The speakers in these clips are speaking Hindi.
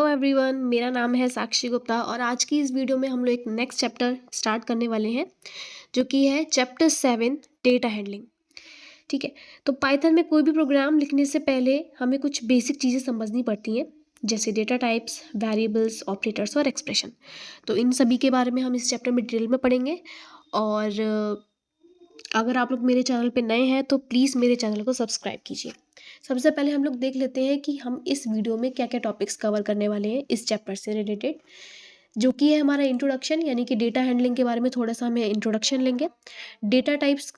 एवरीवन, मेरा नाम है साक्षी गुप्ता और आज की इस वीडियो में हम लोग एक नेक्स्ट चैप्टर स्टार्ट करने वाले हैं जो कि है चैप्टर 7 डेटा हैंडलिंग। ठीक है। तो पाइथन में कोई भी प्रोग्राम लिखने से पहले हमें कुछ बेसिक चीज़ें समझनी पड़ती हैं, जैसे डेटा टाइप्स, वेरिएबल्स, ऑपरेटर्स और एक्सप्रेशन। तो इन सभी के बारे में हम इस चैप्टर में डिटेल में पढ़ेंगे। और अगर आप लोग मेरे चैनल पे नए हैं तो प्लीज़ मेरे चैनल को सब्सक्राइब कीजिए। सबसे पहले हम लोग देख लेते हैं कि हम इस वीडियो में क्या क्या टॉपिक्स कवर करने वाले हैं इस चैप्टर से रिलेटेड, जो कि है हमारा इंट्रोडक्शन, यानी कि डेटा हैंडलिंग के बारे में थोड़ा सा हम इंट्रोडक्शन लेंगे। डेटा टाइप्स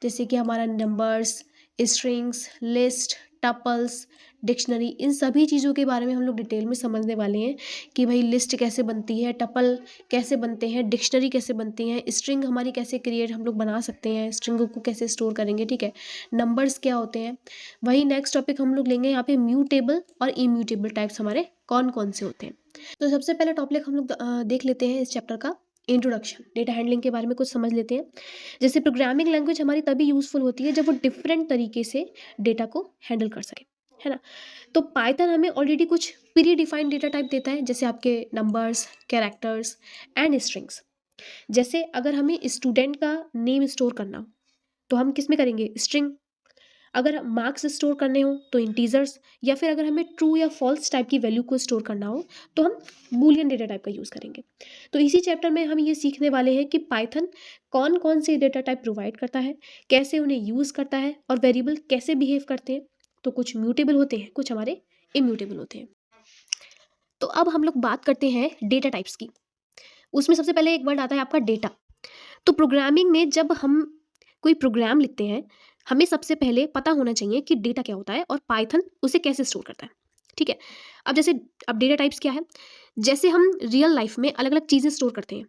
जैसे कि हमारा numbers, strings, list, tuples, dictionary, इन सभी चीज़ों के बारे में हम लोग डिटेल में समझने वाले हैं कि भाई लिस्ट कैसे बनती है, टपल कैसे बनते हैं, डिक्शनरी कैसे बनती हैं, स्ट्रिंग हमारी कैसे क्रिएट हम लोग बना सकते हैं, स्ट्रिंग को कैसे स्टोर करेंगे। ठीक है। नंबर्स क्या होते हैं। वही नेक्स्ट टॉपिक हम लोग लेंगे यहाँ पे म्यूटेबल और इम्यूटेबल टाइप्स हमारे कौन कौन से होते हैं। तो सबसे पहले टॉपिक हम लोग देख लेते हैं इस चैप्टर का इंट्रोडक्शन। डेटा हैंडलिंग के बारे में कुछ समझ लेते हैं। जैसे प्रोग्रामिंग लैंग्वेज हमारी तभी यूज़फुल होती है जब वो डिफरेंट तरीके से डेटा को हैंडल कर सके, है ना। तो पाइथन हमें ऑलरेडी कुछ प्री डिफाइंड डेटा टाइप देता है, जैसे आपके नंबर्स, कैरेक्टर्स एंड स्ट्रिंग्स। जैसे अगर हमें स्टूडेंट का नेम स्टोर करना हो तो हम किस में करेंगे, स्ट्रिंग। अगर मार्क्स स्टोर करने हो तो इंटीजर्स, या फिर अगर हमें ट्रू या फॉल्स टाइप की वैल्यू को स्टोर करना हो तो हम बूलियन डेटा टाइप का यूज़ करेंगे। तो इसी चैप्टर में हम ये सीखने वाले हैं कि पाइथन कौन कौन से डेटा टाइप प्रोवाइड करता है, कैसे उन्हें यूज़ करता है और वेरिएबल कैसे बिहेव करते हैं। तो कुछ म्यूटेबल होते हैं, कुछ हमारे इम्यूटेबल होते हैं। तो अब हम लोग बात करते हैं डेटा टाइप्स की। उसमें सबसे पहले एक वर्ड आता है आपका डेटा। तो प्रोग्रामिंग में जब हम कोई प्रोग्राम लिखते हैं, हमें सबसे पहले पता होना चाहिए कि डेटा क्या होता है और पाइथन उसे कैसे स्टोर करता है। ठीक है। अब जैसे, अब डेटा टाइप्स क्या है, जैसे हम रियल लाइफ में अलग अलग चीज़ें स्टोर करते हैं,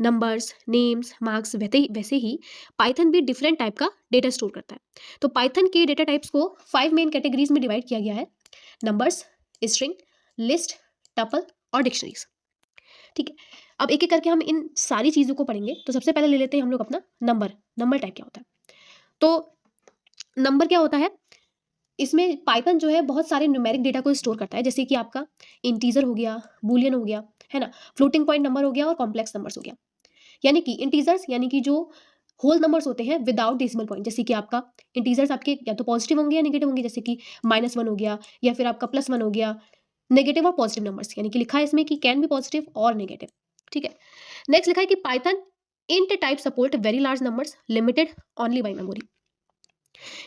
नंबर्स, नेम्स, मार्क्स, वैसे ही पाइथन भी डिफरेंट टाइप का डेटा स्टोर करता है। तो पाइथन के डेटा टाइप्स को 5 मेन कैटेगरीज में डिवाइड किया गया है: नंबर्स, स्ट्रिंग, लिस्ट, टपल और डिक्शनरीज। ठीक है। अब एक एक करके हम इन सारी चीज़ों को पढ़ेंगे। तो सबसे पहले ले लेते हैं हम लोग अपना नंबर। नंबर टाइप क्या होता है। तो नंबर क्या होता है, इसमें पाइथन जो है बहुत सारे न्यूमेरिक डेटा को स्टोर करता है, जैसे कि आपका इंटीजर हो गया, बूलियन हो गया, है ना, फ्लोटिंग पॉइंट नंबर हो गया और कॉम्प्लेक्स नंबर्स हो गया। यानी कि इंटीजर्स यानी कि जो होल नंबर्स होते हैं विदाउट डेसिमल पॉइंट, जैसे कि आपका इंटीजर्स आपके या तो पॉजिटिव होंगे या नेगेटिव होंगे, जैसे कि -1 हो गया या फिर आपका +1 हो गया। नेगेटिव और पॉजिटिव नंबर्स, यानी कि लिखा है इसमें कि कैन बी पॉजिटिव और नेगेटिव। ठीक है। नेक्स्ट लिखा है कि Python int type support very large numbers limited only by memory.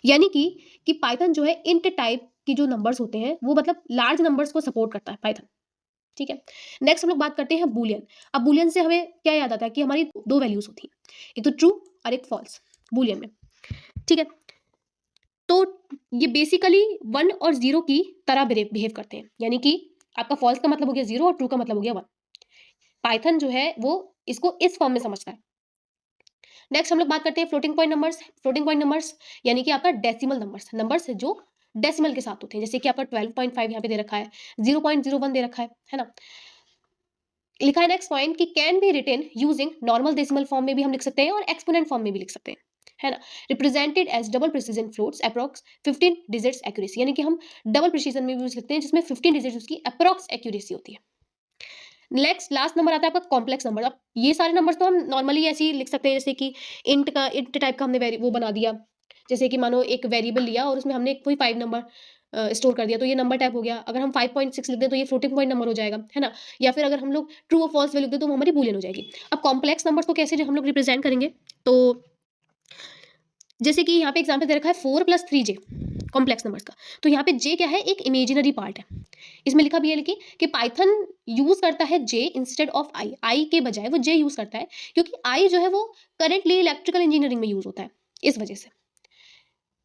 यानी कि पाइथन जो है इंट टाइप की जो नंबर्स होते हैं वो मतलब लार्ज नंबर्स को सपोर्ट करता है पाइथन। ठीक है। नेक्स्ट हम लोग बात करते हैं बूलियन। अब बूलियन से हमें क्या याद आता है कि हमारी दो वैल्यूज होती हैं, एक तो ट्रू और एक फॉल्स बूलियन में। ठीक है। तो ये बेसिकली 1 और 0 की तरह बिहेव करते हैं, यानी कि आपका फॉल्स का मतलब हो गया 0 और ट्रू का मतलब हो गया 1। पाइथन जो है वो इसको इस फॉर्म में समझता है। नेक्स्ट हम लोग बात करते हैं floating point numbers. Floating point numbers यानी कि आपका डेसिमल नंबर्स, नंबर्स जो डेसिमल के साथ होते हैं, जैसे कि आपका 12.5 यहाँ पे दे रखा है, 0.01 दे रखा है ना। लिखा है नेक्स्ट पॉइंट कि can be written using normal decimal form में भी हम लिख सकते हैं और एक्सपोनेंट फॉर्म में भी लिख सकते हैं, है ना। Represented as double precision floats approx 15 digits accuracy, यानी कि हम डबल प्रिसीजन में भी यूज करते हैं जिसमें 15 डिजिट्स उसकी अप्रॉक्स एक्यूरेसी होती है। नेक्स्ट लास्ट नंबर आता है आपका कॉम्प्लेक्स नंबर। अब ये सारे नंबर्स तो हम नॉर्मली ऐसे ही लिख सकते हैं, जैसे कि इंट टाइप का हमने वो बना दिया, जैसे कि मानो एक वेरिएबल लिया और उसमें हमने कोई 5 नंबर स्टोर कर दिया, तो ये नंबर टाइप हो गया। अगर हम 5.6 लिख दें तो ये फ्लोटिंग पॉइंट नंबर हो जाएगा, है ना। या फिर अगर हम लोग ट्रू और फॉल्स वैल्यू लिख दें तो वो हमारी बूलियन हो जाएगी। अब कॉम्प्लेक्स नंबर्स को कैसे हम लोग रिप्रेजेंट करेंगे, तो जैसे कि यहाँ पे एग्जाम्पल दे रखा है 4 + 3j कॉम्प्लेक्स नंबर्स का। तो यहाँ पे j क्या है, एक इमेजिनरी पार्ट है। इसमें लिखा भी है कि पाइथन यूज करता है j इंस्टेड ऑफ आई के बजाय वो j यूज करता है, क्योंकि आई जो है वो करेंटली इलेक्ट्रिकल इंजीनियरिंग में यूज होता है, इस वजह से।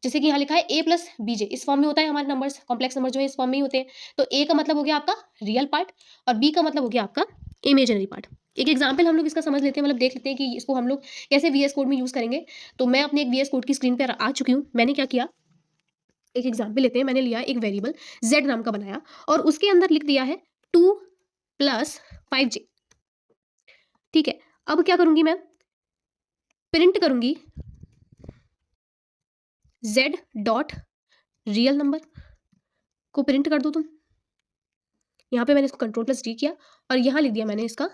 जैसे कि यहाँ लिखा है a + bj, इस फॉर्म में होता है हमारे नंबर्स, कॉम्प्लेक्स नंबर जो है इस फॉर्म में ही होते हैं। तो a का मतलब हो गया आपका रियल पार्ट और b का मतलब हो गया आपका इमेजिनरी पार्ट। एक एग्जाम्पल हम लोग इसका समझ लेते हैं, मतलब देख लेते हैं कि इसको हम लोग कैसे VS कोड में यूज करेंगे। तो मैं अपने एक VS कोड की स्क्रीन पर आ चुकी हूँ। मैंने क्या किया, एक एग्जाम्पल लेते हैं। मैंने लिया एक वेरिएबल z नाम का बनाया और उसके अंदर लिख दिया है 2 + 5j। ठीक है। अब क्या करूंगी, मैं प्रिंट करूंगी z डॉट रियल नंबर को प्रिंट कर दो तुम। यहाँ पे मैंने इसको Ctrl+D किया और यहाँ लिख दिया मैंने इसका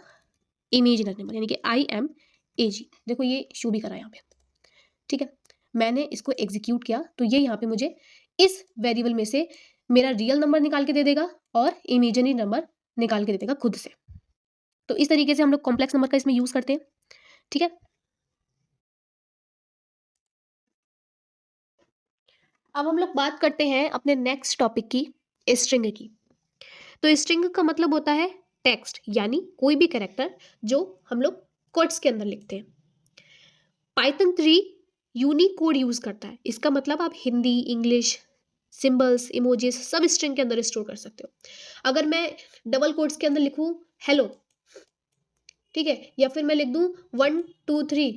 इमेजिनरी नंबर, यानी कि IMAG। देखो ये शो भी करा यहाँ पे, ठीक है। मैंने इसको एग्जीक्यूट किया तो ये यहाँ पे मुझे इस वेरिएबल में से मेरा रियल नंबर निकाल के दे देगा और इमेजिनरी नंबर निकाल के दे देगा खुद से। तो इस तरीके से हम लोग कॉम्प्लेक्स नंबर का इसमें यूज करते हैं, ठीक है। अब हम लोग बात करते हैं अपने नेक्स्ट टॉपिक की, स्ट्रिंग की। तो स्ट्रिंग का मतलब होता है टेक्स्ट, यानी कोई भी कैरेक्टर जो हम लोग कोट्स के अंदर लिखते हैं। पाइथन 3 यूनिक कोड यूज करता है। इसका मतलब आप हिंदी, इंग्लिश, सिंबल्स, इमोजीज सब स्ट्रिंग के अंदर स्टोर कर सकते हो। अगर मैं डबल कोट्स के अंदर लिखूं हेलो, ठीक है, या फिर मैं लिख दूं 1 2 3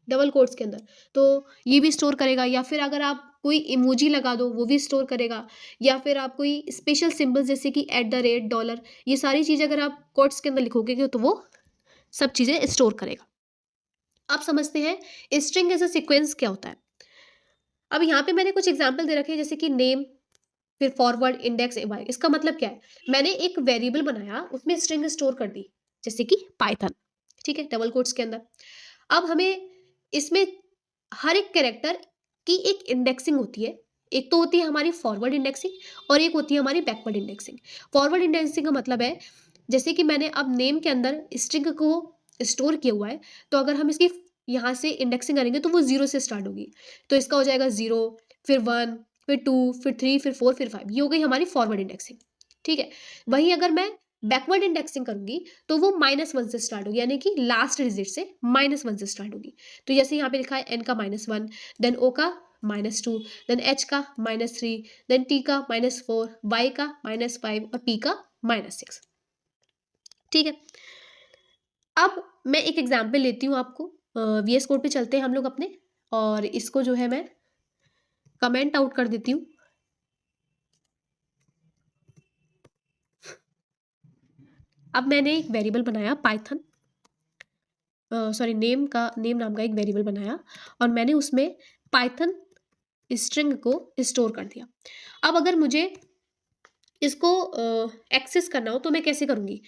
डबल कोट्स के अंदर, तो ये भी स्टोर करेगा। या फिर अगर आप कोई इमोजी लगा दो वो भी स्टोर करेगा। या फिर आप कोई स्पेशल सिंबल्स जैसे कि $, ये सारी चीज़ें अगर आप कोट्स के अंदर लिखोगे तो वो सब चीज़ें स्टोर करेगा। अब समझते हैं स्ट्रिंग एज अ सीक्वेंस क्या होता है। अब यहाँ पे मैंने कुछ एग्जांपल दे रखे हैं, जैसे कि नेम, फिर फॉरवर्ड, इंडेक्स, एवाई। इसका मतलब क्या है, मैंने एक वेरिएबल बनाया, उसमें स्ट्रिंग स्टोर कर दी, जैसे कि पाइथन, ठीक है, डबल कोट्स के अंदर। अब हमें इसमें हर एक कैरेक्टर की एक इंडेक्सिंग होती है। एक तो होती है हमारी फॉरवर्ड इंडेक्सिंग और एक होती है हमारी बैकवर्ड इंडेक्सिंग। फॉरवर्ड इंडेक्सिंग का मतलब है, जैसे कि मैंने अब नेम के अंदर स्ट्रिंग को स्टोर किया हुआ है, तो अगर हम इसकी यहाँ से इंडेक्सिंग करेंगे तो वो 0 से स्टार्ट होगी। तो इसका हो जाएगा 0, फिर 1, फिर 2, फिर 3, फिर 4, फिर 5। ये हो गई हमारी फॉरवर्ड इंडेक्सिंग, ठीक है। वहीं अगर मैं बैकवर्ड इंडेक्सिंग करूंगी तो वो -1 से स्टार्ट होगी, यानी कि लास्ट डिजिट से -1 से स्टार्ट होगी। तो जैसे यहाँ पे लिखा है n का -1, देन o का -2, देन h का -3, देन t का -4, y का -5 और p का -6, ठीक है। अब मैं एक एग्जाम्पल लेती हूँ आपको, VS कोड पे चलते हैं हम लोग अपने, और इसको जो है मैं कमेंट आउट कर देती हूँ। अब मैंने एक वेरिएबल बनाया पाइथन, सॉरी नेम नाम का एक वेरिएबल बनाया और मैंने उसमें पाइथन स्ट्रिंग को स्टोर कर दिया। अब अगर मुझे इसको एक्सेस करना हो तो मैं कैसे करूँगी।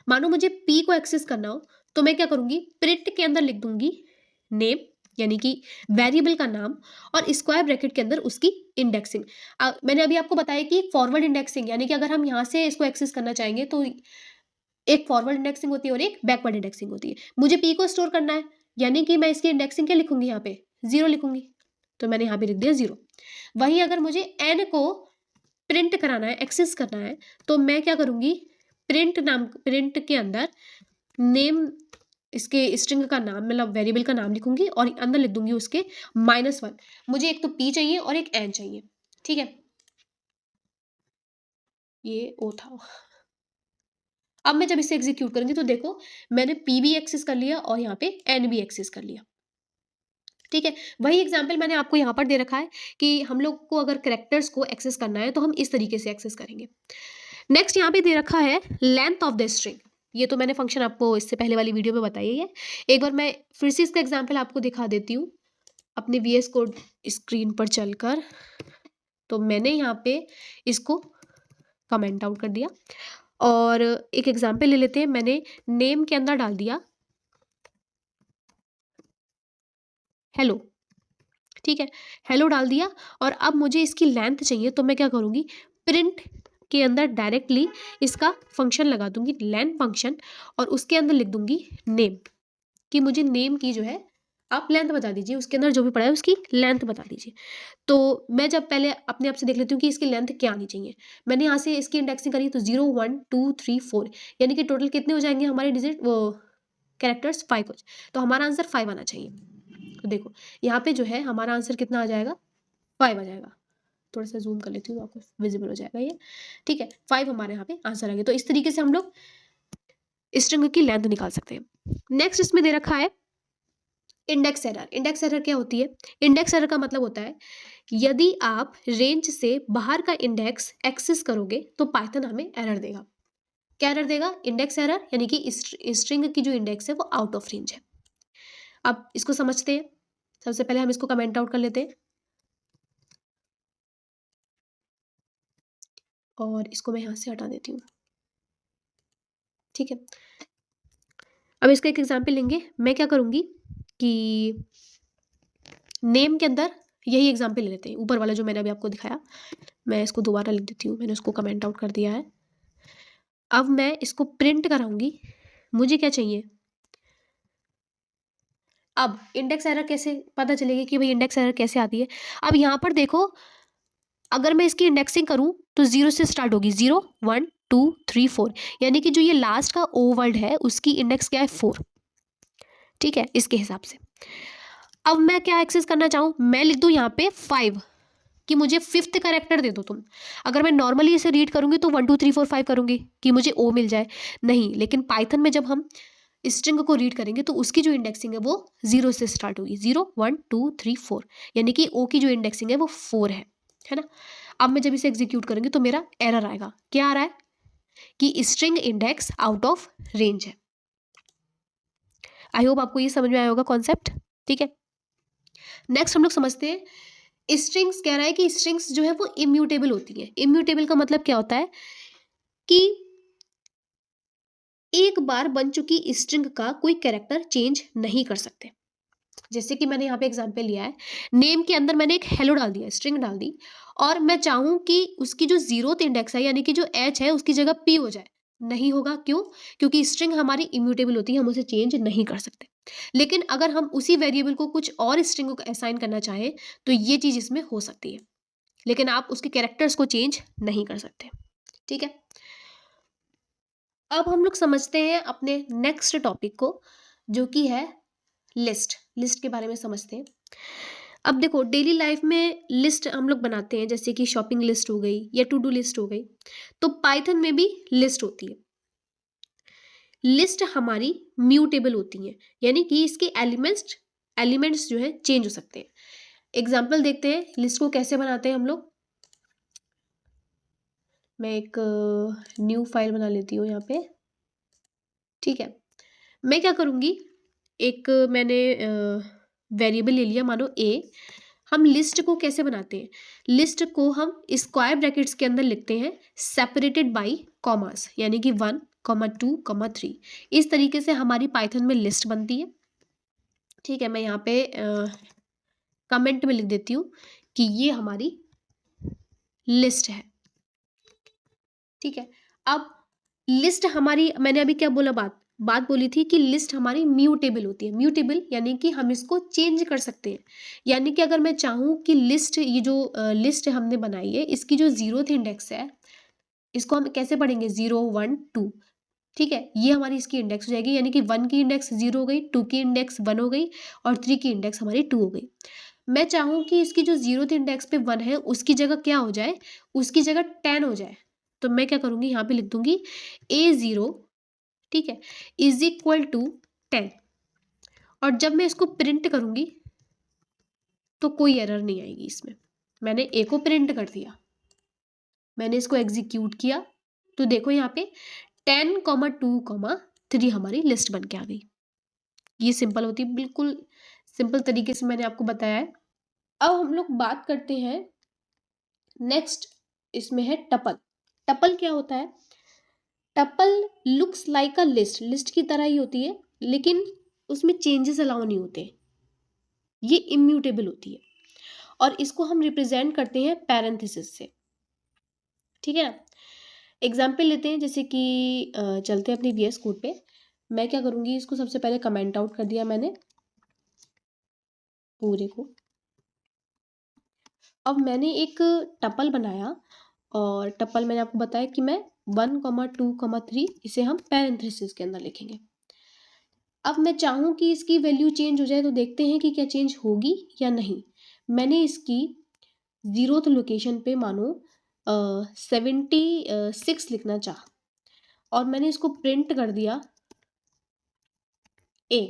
मानो मुझे p को एक्सेस करना हो तो मैं क्या करूँगी, प्रिंट के अंदर लिख दूंगी नेम, यानी कि वेरिएबल का नाम, और स्क्वायर ब्रैकेट के अंदर उसकी इंडेक्सिंग। मैंने अभी आपको बताया कि फॉरवर्ड इंडेक्सिंग, यानी कि अगर हम यहाँ से इसको एक्सेस करना चाहेंगे तो एक फॉरवर्ड इंडेक्सिंग होती है और एक बैकवर्ड इंडेक्सिंग होती है। मुझे p को स्टोर करना है, यानी कि मैं इसकी इंडेक्सिंग क्या लिखूंगी, यहाँ पे 0 लिखूंगी, तो मैंने यहाँ पे लिख दिया 0। वहीं अगर मुझे n को प्रिंट कराना है, एक्सेस करना है, तो मैं क्या करूंगी, प्रिंट के अंदर नेम, इसके स्ट्रिंग का नाम, मतलब वेरिएबल का नाम लिखूंगी और अंदर लिख दूंगी उसके -1। मुझे एक तो p चाहिए और एक n चाहिए, ठीक है, ये o था। अब मैं जब इसे एग्जीक्यूट करूंगी तो देखो मैंने p भी एक्सेस कर लिया और यहाँ पे n भी एक्सेस कर लिया, ठीक है। वही एग्जाम्पल मैंने आपको यहाँ पर दे रखा है कि हम लोग को अगर कैरेक्टर्स को एक्सेस करना है तो हम इस तरीके से एक्सेस करेंगे। नेक्स्ट यहाँ पे दे रखा है लेंथ ऑफ द स्ट्रिंग। ये तो मैंने फंक्शन आपको इससे पहले वाली वीडियो में बताई है। एक बार मैं फिर से इसका एग्जाम्पल आपको दिखा देती हूँ अपने VS कोड स्क्रीन पर चलकर। तो मैंने यहाँ पे इसको कमेंट आउट कर दिया और एक एग्जाम्पल ले लेते हैं। मैंने नेम के अंदर डाल दिया हेलो, ठीक है, हेलो डाल दिया। और अब मुझे इसकी लेंथ चाहिए तो मैं क्या करूँगी, प्रिंट के अंदर डायरेक्टली इसका फंक्शन लगा दूंगी, लेंथ फंक्शन, और उसके अंदर लिख दूंगी नेम, कि मुझे नेम की जो है आप लेंथ बता दीजिए, उसके अंदर जो भी पड़ा है उसकी लेंथ बता दीजिए। तो मैं जब पहले अपने आप से देख लेती हूँ कि इसकी लेंथ क्या आनी चाहिए। मैंने यहाँ से इसकी इंडेक्सिंग करी तो 0 1 2 3 4, यानी कि टोटल कितने हो जाएंगे हमारे डिजिट, वो कैरेक्टर्स 5 हो। तो हमारा आंसर 5 आना चाहिए। तो देखो यहाँ पे जो है हमारा आंसर कितना आ जाएगा, 5 आ जाएगा। थोड़ा सा जूम कर लेती हूँ, आपको विजिबल हो जाएगा ये, ठीक है। 5 हमारे यहाँ पे आंसर आ गया। तो इस तरीके से हम लोग स्ट्रिंग की लेंथ निकाल सकते हैं। नेक्स्ट इसमें दे रखा है इंडेक्स एरर। इंडेक्स एरर क्या होती है, इंडेक्स एरर का मतलब होता है यदि आप रेंज से बाहर का इंडेक्स एक्सेस करोगे तो पाइथन हमें एरर देगा। क्या एरर देगा, इंडेक्स एरर, यानी कि स्ट्रिंग की जो इंडेक्स है वो आउट ऑफ रेंज है। अब इसको समझते हैं। सबसे पहले हम इसको कमेंट आउट कर लेते हैं और इसको मैं यहाँ से हटा देती हूँ। ठीक है, अब इसका एक एग्जाम्पल लेंगे। मैं क्या करूँगी कि नेम के अंदर यही एग्जाम्पल ले लेते हैं, ऊपर वाला जो मैंने अभी आपको दिखाया, मैं इसको दोबारा लिख देती हूँ, मैंने उसको कमेंट आउट कर दिया है। अब मैं इसको प्रिंट कराऊंगी, मुझे क्या चाहिए, अब इंडेक्स एरर कैसे पता चलेगी कि भाई इंडेक्स एरर कैसे आती है। अब यहाँ पर देखो, अगर मैं इसकी इंडेक्सिंग करूँ तो 0 से स्टार्ट होगी, 0 1 2 3 4, यानी कि जो ये लास्ट का ओ वर्ड है उसकी इंडेक्स क्या है, 4। ठीक है, इसके हिसाब से अब मैं क्या एक्सेस करना चाहूँ, मैं लिख दूँ यहाँ पे 5 कि मुझे 5th कैरेक्टर दे दो तुम। अगर मैं नॉर्मली इसे रीड करूँगी तो 1 2 3 4 5 करूँगी कि मुझे ओ मिल जाए, नहीं, लेकिन पाइथन में जब हम स्ट्रिंग को रीड करेंगे तो उसकी जो इंडेक्सिंग है वो 0 से स्टार्ट होगी, 0 1 2 3 4, यानी कि ओ की जो इंडेक्सिंग है वो 4 है ना। अब मैं जब इसे एग्जीक्यूट करूँगी तो मेरा एरर आएगा, क्या आ रहा है कि string index out of range है। आई होप आपको ये समझ में आया होगा कॉन्सेप्ट। ठीक है, नेक्स्ट हम लोग समझते हैं स्ट्रिंग्स। कह रहा है कि स्ट्रिंग्स जो है वो इम्यूटेबल होती है। इम्यूटेबल का मतलब क्या होता है कि एक बार बन चुकी स्ट्रिंग का कोई कैरेक्टर चेंज नहीं कर सकते। जैसे कि मैंने यहाँ पे एग्जांपल लिया है, नेम के अंदर मैंने एक हेलो डाल दिया, स्ट्रिंग डाल दी, और मैं चाहूँ कि उसकी जो 0th इंडेक्स है यानी कि जो एच है उसकी जगह पी हो जाए, नहीं होगा। क्यों? क्योंकि स्ट्रिंग हमारी इम्यूटेबल होती है, हम उसे चेंज नहीं कर सकते। लेकिन अगर हम उसी वेरिएबल को कुछ और स्ट्रिंग को असाइन करना चाहें तो ये चीज़ इसमें हो सकती है, लेकिन आप उसके कैरेक्टर्स को चेंज नहीं कर सकते। ठीक है, अब हम लोग समझते हैं अपने नेक्स्ट टॉपिक को, जो कि है लिस्ट। लिस्ट के बारे में समझते हैं। अब देखो, डेली लाइफ में लिस्ट हम लोग बनाते हैं, जैसे कि शॉपिंग लिस्ट हो गई या टू डू लिस्ट हो गई, तो पाइथन में भी लिस्ट होती है। लिस्ट हमारी म्यूटेबल होती हैं, यानी कि इसके एलिमेंट्स जो है चेंज हो सकते हैं। एग्जाम्पल देखते हैं लिस्ट को कैसे बनाते हैं हम लोग। मैं एक न्यू फाइल बना लेती हूँ यहाँ पे। ठीक है, मैं क्या करूँगी, एक मैंने वेरिएबल ले लिया, मानो ए। हम लिस्ट को कैसे बनाते हैं, लिस्ट को हम स्क्वायर ब्रैकेट्स के अंदर लिखते हैं, सेपरेटेड बाय कॉमास, यानी कि 1 2 3। इस तरीके से हमारी पाइथन में लिस्ट बनती है। ठीक है, मैं यहाँ पे कमेंट में लिख देती हूँ कि ये हमारी लिस्ट है। ठीक है, अब लिस्ट हमारी, मैंने अभी क्या बोला, बात बोली थी कि लिस्ट हमारी म्यूटेबल होती है। म्यूटेबल यानी कि हम इसको चेंज कर सकते हैं, यानी कि अगर मैं चाहूँ कि लिस्ट, ये जो लिस्ट हमने बनाई है इसकी जो 0th इंडेक्स है, इसको हम कैसे पढ़ेंगे, 0 1 2। ठीक है, ये हमारी इसकी इंडेक्स हो जाएगी, यानी कि 1 की इंडेक्स 0 हो गई, 2 की इंडेक्स 1 हो गई, और 3 की इंडेक्स हमारी 2 हो गई। मैं चाहूँ कि इसकी जो 0th इंडेक्स पे 1 है उसकी जगह क्या हो जाए, उसकी जगह 10 हो जाए, तो मैं क्या करूँगी, यहाँ पे लिख दूंगी A0, ठीक है, इज इक्वल टू 10। और जब मैं इसको प्रिंट करूँगी तो कोई एरर नहीं आएगी इसमें। मैंने ए को प्रिंट कर दिया, मैंने इसको एग्जीक्यूट किया, तो देखो यहाँ पे 10 2 3 हमारी लिस्ट बन के आ गई। ये सिंपल होती है, बिल्कुल सिंपल तरीके से मैंने आपको बताया है। अब हम लोग बात करते हैं नेक्स्ट, इसमें है टपल। टपल क्या होता है, tuple looks like a list, list की तरह ही होती है, लेकिन उसमें चेंजेस अलाउ नहीं होते, ये इम्यूटेबल होती है, और इसको हम रिप्रेजेंट करते हैं पैरेंथेसिस से। ठीक है ना, एग्जाम्पल लेते हैं, जैसे कि चलते हैं अपनी VS कोड पे। मैं क्या करूँगी, इसको सबसे पहले कमेंट आउट कर दिया मैंने पूरे को। अब मैंने एक टपल बनाया, और टपल मैंने आपको बताया कि मैं 1 2 3 इसे हम पैरेंथेसिस के अंदर लिखेंगे। अब मैं चाहूँ कि इसकी वैल्यू चेंज हो जाए, तो देखते हैं कि क्या चेंज होगी या नहीं। मैंने इसकी 0th लोकेशन पे मानो 76 लिखना चाहा, और मैंने इसको प्रिंट कर दिया A,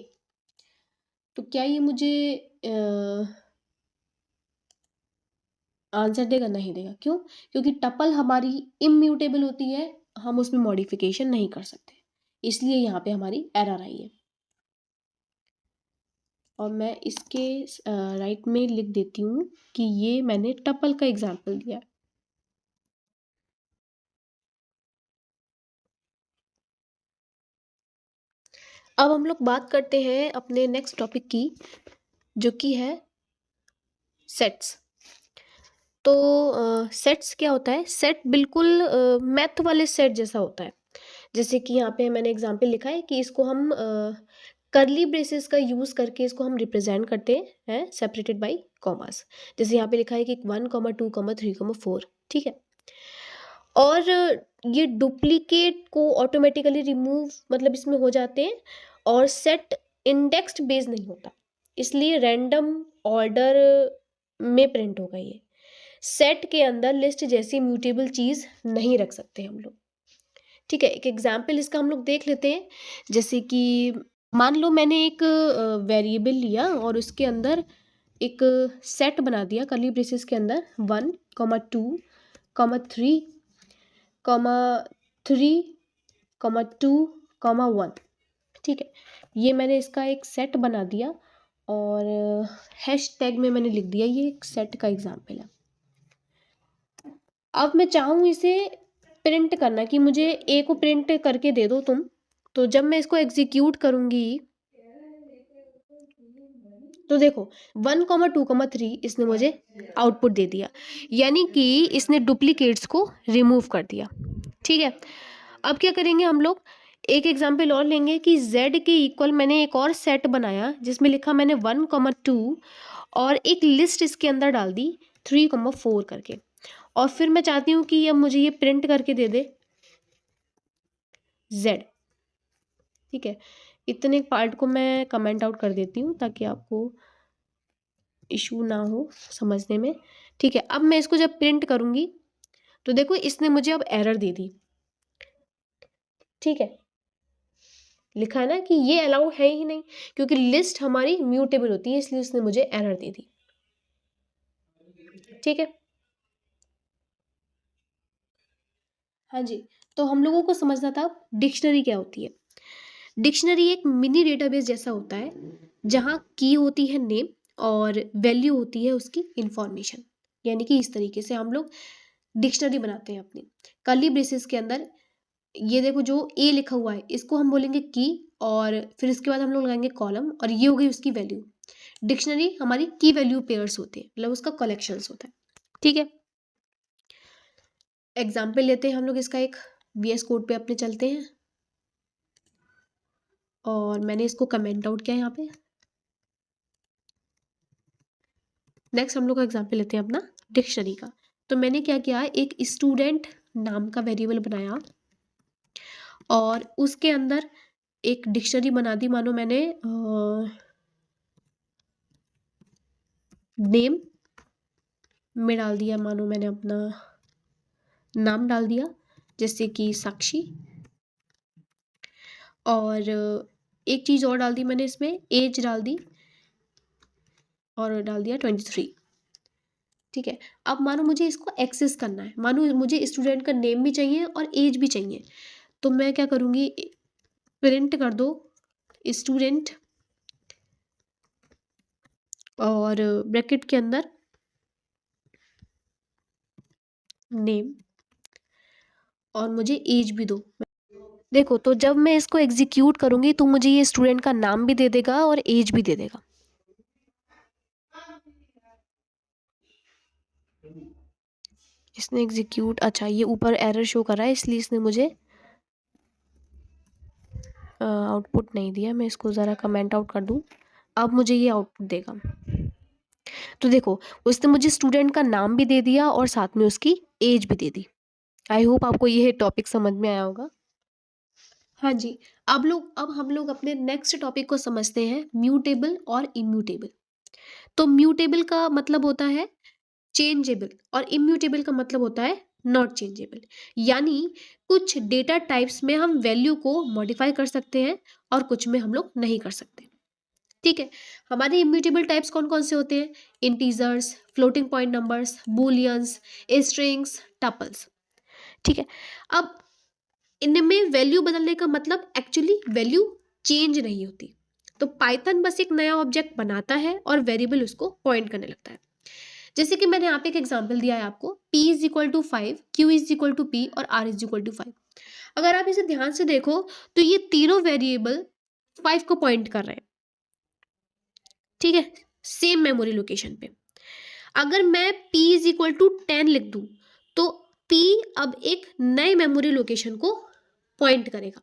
तो क्या ये मुझे आंसर देगा? नहीं देगा। क्यों? क्योंकि टपल हमारी इम्यूटेबल होती है, हम उसमें मॉडिफिकेशन नहीं कर सकते, इसलिए यहाँ पे हमारी एरर आई है। और मैं इसके राइट में लिख देती हूँ कि ये मैंने टपल का एग्जाम्पल दिया है। अब हम लोग बात करते हैं अपने नेक्स्ट टॉपिक की, जो कि है सेट्स। तो सेट्स क्या होता है? सेट बिल्कुल मैथ वाले सेट जैसा होता है। जैसे कि यहाँ पे मैंने एग्जांपल लिखा है कि इसको हम करली ब्रेसेस का यूज़ करके इसको हम रिप्रेजेंट करते हैं सेपरेटेड बाय कॉमास। जैसे यहाँ पे लिखा है कि 1, 2, 3, 4, ठीक है। और ये डुप्लीकेट को ऑटोमेटिकली रिमूव मतलब इसमें हो जाते हैं, और सेट इंडेक्स्ड बेस नहीं होता, इसलिए रैंडम ऑर्डर में प्रिंट होगा ये। सेट के अंदर लिस्ट जैसी म्यूटेबल चीज़ नहीं रख सकते हम लोग, ठीक है। एक एग्जाम्पल इसका हम लोग देख लेते हैं। जैसे कि मान लो मैंने एक वेरिएबल लिया और उसके अंदर एक सेट बना दिया करली ब्रेसेस के अंदर 1, 2, 3, 3, 2, 1, ठीक है। ये मैंने इसका एक सेट बना दिया और हैशटैग में मैंने लिख दिया ये एक सेट का एग्जाम्पल है। अब मैं चाहूँ इसे प्रिंट करना कि मुझे ए को प्रिंट करके दे दो तुम, तो जब मैं इसको एग्जीक्यूट करूँगी तो देखो 1, 2, 3 इसने मुझे आउटपुट दे दिया, यानी कि इसने डुप्लीकेट्स को रिमूव कर दिया, ठीक है। अब क्या करेंगे हम लोग, एक एग्जांपल और लेंगे कि z के इक्वल मैंने एक और सेट बनाया जिसमें लिखा मैंने 1, 2 और एक लिस्ट इसके अंदर डाल दी 3, 4 करके, और फिर मैं चाहती हूँ कि अब मुझे ये प्रिंट करके दे दे z, ठीक है। इतने पार्ट को मैं कमेंट आउट कर देती हूँ ताकि आपको इशू ना हो समझने में, ठीक है। अब मैं इसको जब प्रिंट करूँगी तो देखो इसने मुझे अब एरर दे दी, ठीक है। लिखा है ना कि ये अलाउ है ही नहीं, क्योंकि लिस्ट हमारी म्यूटेबल होती है, इसलिए उसने मुझे एरर दे दी, ठीक है। हाँ जी, तो हम लोगों को समझना था डिक्शनरी क्या होती है। डिक्शनरी एक मिनी डेटाबेस जैसा होता है जहाँ की होती है नेम और वैल्यू होती है उसकी इंफॉर्मेशन, यानी कि इस तरीके से हम लोग डिक्शनरी बनाते हैं अपनी कर्ली ब्रेसेस के अंदर। ये देखो जो ए लिखा हुआ है इसको हम बोलेंगे की, और फिर इसके बाद हम लोग लगाएंगे कॉलम, और ये हो गई उसकी वैल्यू। डिक्शनरी हमारी की वैल्यू पेयर्स होते हैं, मतलब उसका कलेक्शंस होता है, ठीक है। एग्जाम्पल लेते हैं हम लोग इसका एक, VS कोड पे अपने चलते हैं और मैंने इसको कमेंट आउट किया यहाँ पे। नेक्स्ट हम लोग का एग्जाम्पल लेते हैं अपना डिक्शनरी का। तो मैंने क्या किया, एक स्टूडेंट नाम का वेरिएबल बनाया और उसके अंदर एक डिक्शनरी बना दी, मानो मैंने नेम में डाल दिया, मानो मैंने अपना नाम डाल दिया जैसे कि साक्षी, और एक चीज़ और डाल दी मैंने इसमें, एज डाल दी और डाल दिया 23, ठीक है। अब मानो मुझे इसको एक्सेस करना है, मानो मुझे स्टूडेंट का नेम भी चाहिए और एज भी चाहिए, तो मैं क्या करूँगी, प्रिंट कर दो स्टूडेंट और ब्रैकेट के अंदर नेम, और मुझे एज भी दो। देखो तो जब मैं इसको एग्जीक्यूट करूँगी तो मुझे ये स्टूडेंट का नाम भी दे देगा और एज भी दे देगा। इसने एग्जीक्यूट, अच्छा ये ऊपर एरर शो कर रहा है इसलिए इसने मुझे आउटपुट नहीं दिया। मैं इसको ज़रा कमेंट आउट कर दूँ, अब मुझे ये आउटपुट देगा। तो देखो उसने मुझे स्टूडेंट का नाम भी दे दिया और साथ में उसकी एज भी दे दी। आई होप आपको ये टॉपिक समझ में आया होगा। हाँ जी, अब हम लोग अपने नेक्स्ट टॉपिक को समझते हैं, म्यूटेबल और इम्यूटेबल। तो म्यूटेबल का मतलब होता है चेंजेबल और इम्यूटेबल का मतलब होता है नॉट चेंजेबल, यानी कुछ डेटा टाइप्स में हम वैल्यू को मॉडिफाई कर सकते हैं और कुछ में हम लोग नहीं कर सकते, ठीक है। हमारे इम्यूटेबल टाइप्स कौन कौन से होते हैं, integers, floating point numbers, booleans, strings, tuples, ठीक है। अब इनमें वैल्यू बदलने का मतलब एक्चुअली वैल्यू चेंज नहीं होती। तो पाइथन बस एक नया ऑब्जेक्ट बनाता है और वेरिएबल उसको पॉइंट करने लगता है। जैसे कि मैंने यहाँ पे एक एग्जांपल दिया है आपको, p is equal to 5, q is equal to p और r इज इक्वल टू 5। अगर आप इसे ध्यान से देखो तो ये तीनों वेरिएबल 5 को पॉइंट कर रहे हैं, ठीक है, सेम मेमोरी लोकेशन पे। अगर मैं p इज इक्वल टू 10 लिख दूं तो p अब एक नए मेमोरी लोकेशन को पॉइंट करेगा।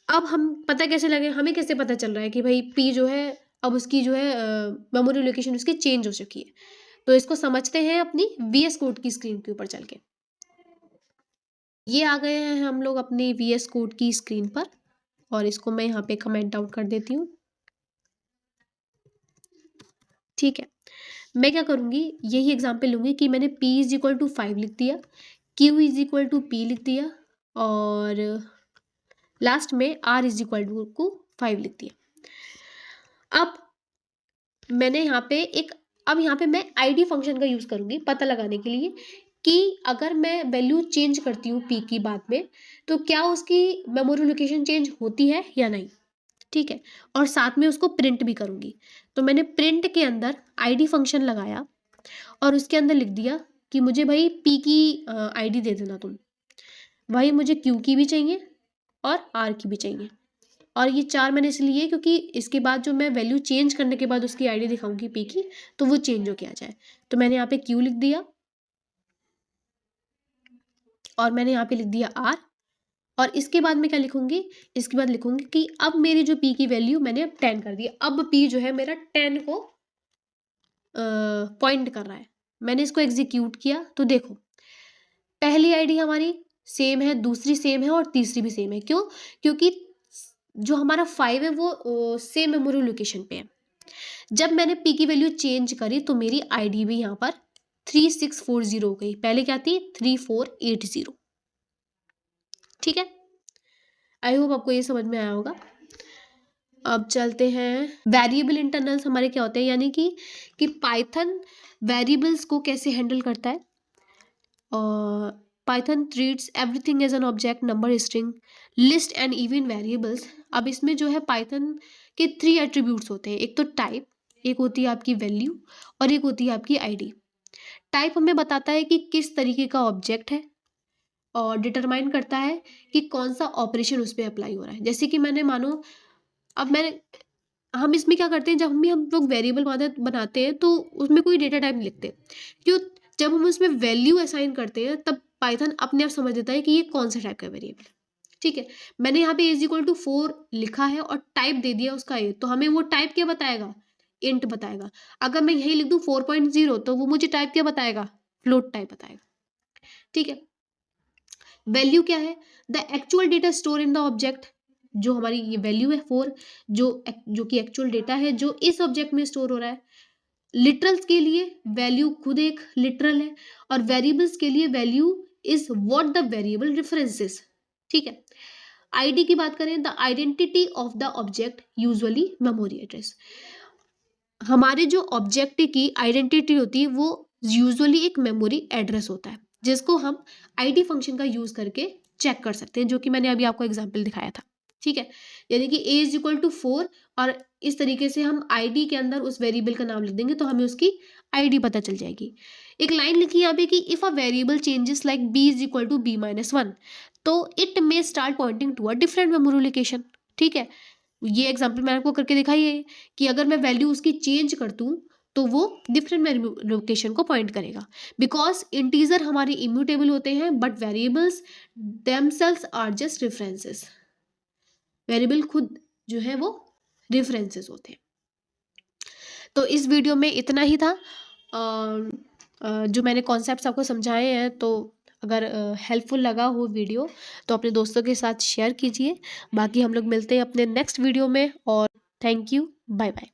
अब हम पता कैसे लगे, हमें कैसे पता चल रहा है कि भाई p जो है अब उसकी जो है मेमोरी लोकेशन उसकी चेंज हो चुकी है? तो इसको समझते हैं अपनी VS कोड की स्क्रीन के ऊपर चल के। ये आ गए हैं हम लोग अपनी VS कोड की स्क्रीन पर, और इसको मैं यहाँ पे कमेंट आउट कर देती हूँ, ठीक है। मैं क्या करूँगी, यही एग्जाम्पल लूँगी कि मैंने p इज इक्वल टू 5 लिख दिया, q is equal to p लिख दिया, और लास्ट में r इज इक्वल टू 5 लिख दिया। अब मैंने यहाँ पे अब यहाँ पे मैं id फंक्शन का यूज़ करूँगी पता लगाने के लिए कि अगर मैं वैल्यू चेंज करती हूँ p की बाद में तो क्या उसकी मेमोरी लोकेशन चेंज होती है या नहीं, ठीक है। और साथ में उसको प्रिंट भी करूँगी। तो मैंने प्रिंट के अंदर id फंक्शन लगाया और उसके अंदर लिख दिया कि मुझे भाई p की id दे देना तुम, वही मुझे q की भी चाहिए और r की भी चाहिए। और ये 4 मैंने इसलिए क्योंकि इसके बाद जो मैं वैल्यू चेंज करने के बाद उसकी आईडी दिखाऊंगी p की, तो वो चेंज हो के आ जाए। तो मैंने यहाँ पे q लिख दिया और मैंने यहाँ पे लिख दिया r, और इसके बाद मैं क्या लिखूंगी, इसके बाद लिखूंगी कि अब मेरी जो p की वैल्यू मैंने अब 10 कर दी। अब p जो है मेरा 10 को पॉइंट कर रहा है। मैंने इसको एग्जीक्यूट किया तो देखो पहली आईडी हमारी सेम है, दूसरी सेम है और तीसरी भी सेम है। क्यों? क्योंकि जो हमारा 5 है वो सेम मेमोरी लोकेशन पे है। जब मैंने p की वैल्यू चेंज करी तो मेरी आईडी भी यहाँ पर 3640 हो गई, पहले क्या थी 3480, ठीक है। आई होप आपको ये समझ में आया होगा। अब चलते हैं वेरिएबल इंटरनल्स हमारे क्या होते हैं, यानी कि पाइथन वेरिएबल्स को कैसे हैंडल करता है। Python treats everything as an object, number, string, list and even variables. अब इसमें जो है पाइथन के 3 एट्रीब्यूट्स होते हैं, एक तो टाइप, एक होती है आपकी वैल्यू और एक होती है आपकी आईडी। टाइप हमें बताता है कि किस तरीके का ऑब्जेक्ट है और डिटरमाइन करता है कि कौन सा ऑपरेशन उस पर अप्लाई हो रहा है। जैसे कि मैंने मानो अब हम इसमें क्या करते हैं, जब हम लोग वेरिएबल बनाते हैं तो उसमें कोई डेटा टाइप नहीं लिखते। क्यों? जब हम उसमें वैल्यू असाइन करते हैं तब पाइथन अपने आप समझ लेता है कि ये कौन सा टाइप का वेरिएबल है, ठीक है। मैंने यहाँ पे इज इक्वल टू 4 लिखा है और टाइप दे दिया उसका ए, तो हमें वो टाइप क्या बताएगा, इंट बताएगा। अगर मैं यही लिख दूँ 4.0 तो वो मुझे टाइप क्या बताएगा, फ्लोट टाइप बताएगा, ठीक है। वैल्यू क्या है, the actual data store in the object. जो हमारी ये वैल्यू है 4, जो कि एक्चुअल डेटा है जो इस ऑब्जेक्ट में स्टोर हो रहा है। लिटरल्स के लिए वैल्यू खुद एक लिटरल है, और वेरिएबल्स के लिए value is what the variable references, ठीक है। आईडी की बात करें, the identity of the object usually memory address. हमारे जो ऑब्जेक्ट की आइडेंटिटी होती है वो यूजुअली एक मेमोरी एड्रेस होता है, जिसको हम आईडी फंक्शन का यूज करके चेक कर सकते हैं, जो कि मैंने अभी आपको एग्जांपल दिखाया था, ठीक है। यानी कि a इज इक्वल टू 4 और इस तरीके से हम आईडी के अंदर उस वेरिएबल का नाम लिख देंगे तो हमें उसकी आईडी पता चल जाएगी। एक लाइन लिखी यहाँ पे कि if a variable changes like b is equal to b-1 तो it may start pointing to a different memory location, ठीक है। ये एग्जाम्पल मैंने आपको करके दिखाई है कि अगर मैं वैल्यू उसकी चेंज कर दूं तो वो डिफरेंट लोकेशन को पॉइंट करेगा, बिकॉज इंटीजर हमारे इम्यूटेबल होते हैं but variables themselves are just references. Variable खुद जो है वो रेफरेंसेस होते हैं। तो इस वीडियो में इतना ही था। जो मैंने कॉन्सेप्ट्स आपको समझाए हैं, तो अगर हेल्पफुल लगा हो वीडियो तो अपने दोस्तों के साथ शेयर कीजिए। बाकी हम लोग मिलते हैं अपने नेक्स्ट वीडियो में, और थैंक यू, बाय बाय।